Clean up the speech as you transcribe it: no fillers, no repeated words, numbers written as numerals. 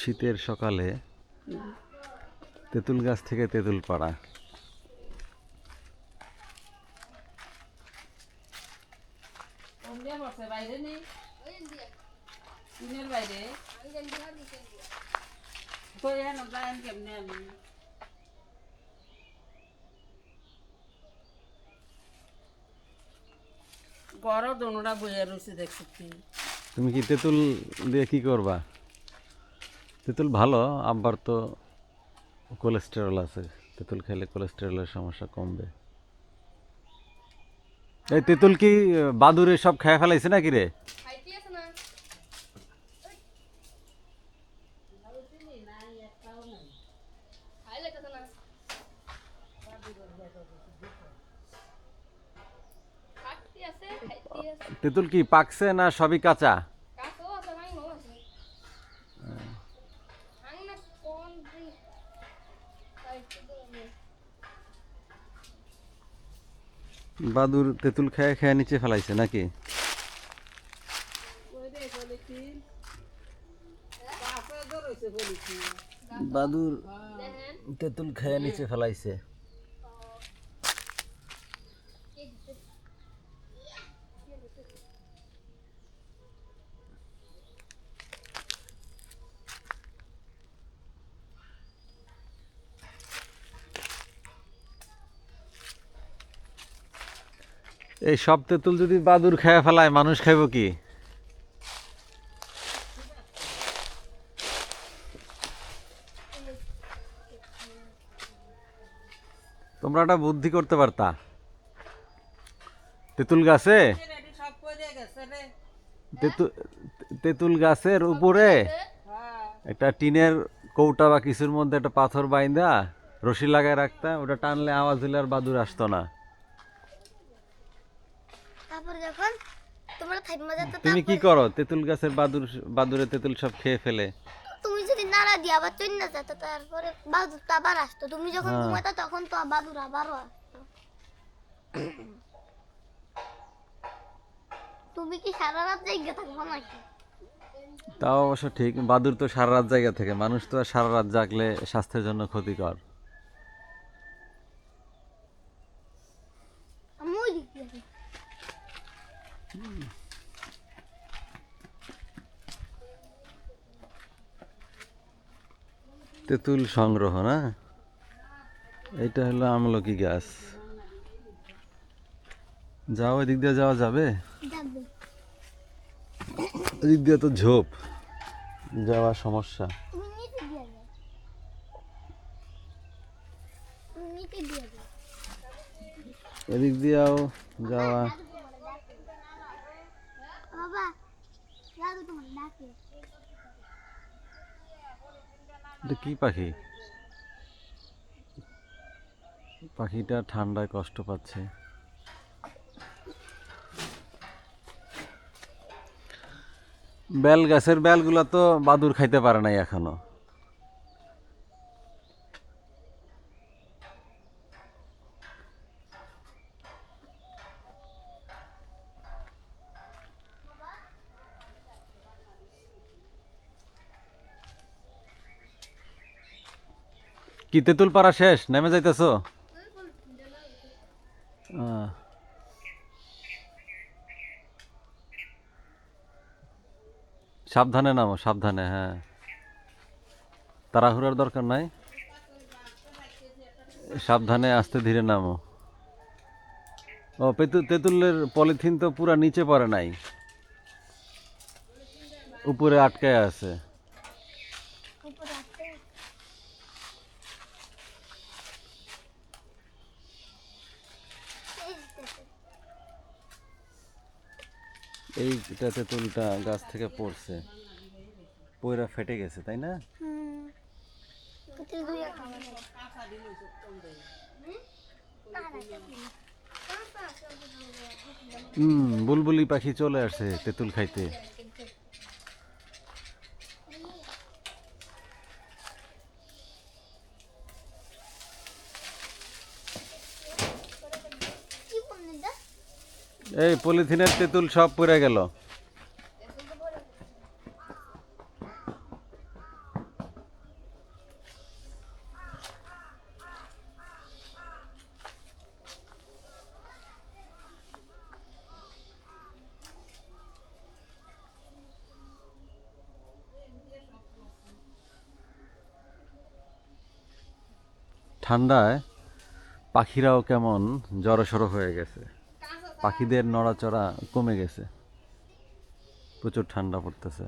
শীতের সকালে তেঁতুল গাছ থেকে তেঁতুল পাড়া। তুমি কি তেঁতুল দিয়ে কি করবা? তেঁতুল ভালো, আব্বার তো কোলেস্টেরল আছে, তেঁতুল খেলে কোলেস্টেরলের সমস্যা কমবে। এই তেঁতুল কি বাদুরে সব খেয়ে ফেলাইছে নাকি রে? তেঁতুল কি পাকছে না সবই কাঁচা? বাদুর তেঁতুল খেয়ে খেয়ে নিচে ফেলাইছে নাকি? বাদুর তেঁতুল খেয়ে নিচে ফেলাইছে। এই সব তেঁতুল যদি বাদুর খেয়ে ফেলায়, মানুষ খাইব কি? তোমরা একটা বুদ্ধি করতে পারতা। তেঁতুল গাছে তেঁতুল গাছের উপরে একটা টিনের কৌটা বা কিছুর মধ্যে একটা পাথর বাইন্দা রশি লাগায় রাখতা, ওটা টানলে আওয়াজ হলে আর বাদুর আসতো না। তুমি কি করো? তেঁতুল গাছের বাদুরে তেঁতুল সব খেয়ে ফেলে। তুমি যদি নাড়া দিয়ে আবার চলে না যেত, তারপরে বাদুরটা আবার আসতো। তুমি যখন ঘুমাতো তখন তো বাদুর আবারও আসতো। তুমি কি সারা রাত জেগে থাকবো নাকি? তাও অবশ্য ঠিক, বাদুর তো সারা রাত জায়গা থেকে, মানুষ তো আর সারা রাত জাগলে স্বাস্থ্যের জন্য ক্ষতিকর। তেঁতুল সংগ্রহ না, এটা হলো আমলকি গাছ। যাও, এদিক দিয়ে যাওয়া যাবে? এদিক দিয়ে তো ঝোপ, যাওয়া সমস্যা। এদিক দিয়েও যাওয়া। এটা কি পাখি? পাখিটা ঠান্ডায় কষ্ট পাচ্ছে। বেল গাছের বেলগুলা তো বাদুর খাইতে পারে নাই এখনো। কি তেঁতুল পাড়া শেষ, নেমে যাইতেছো? সাবধানে নামো, সাবধানে। হ্যাঁ, তাড়াহুড়ার দরকার নাই, সাবধানে আস্তে ধীরে নামো। ও, তেঁতুলের পলিথিন তো পুরা নিচে পড়ে নাই, উপরে আটকায় আছে। এইটা তেঁতুলটা গাছ থেকে পড়ছে, পয়রা ফেটে গেছে, তাই না? বুলবুলি পাখি চলে আসছে তেঁতুল খাইতে। এই পলিথিনের তেঁতুল সব পড়ে গেল। ঠান্ডায় পাখিরাও কেমন জড়সড় হয়ে গেছে, পাখিদের নড়াচড়া কমে গেছে, প্রচুর ঠান্ডা পড়তেছে।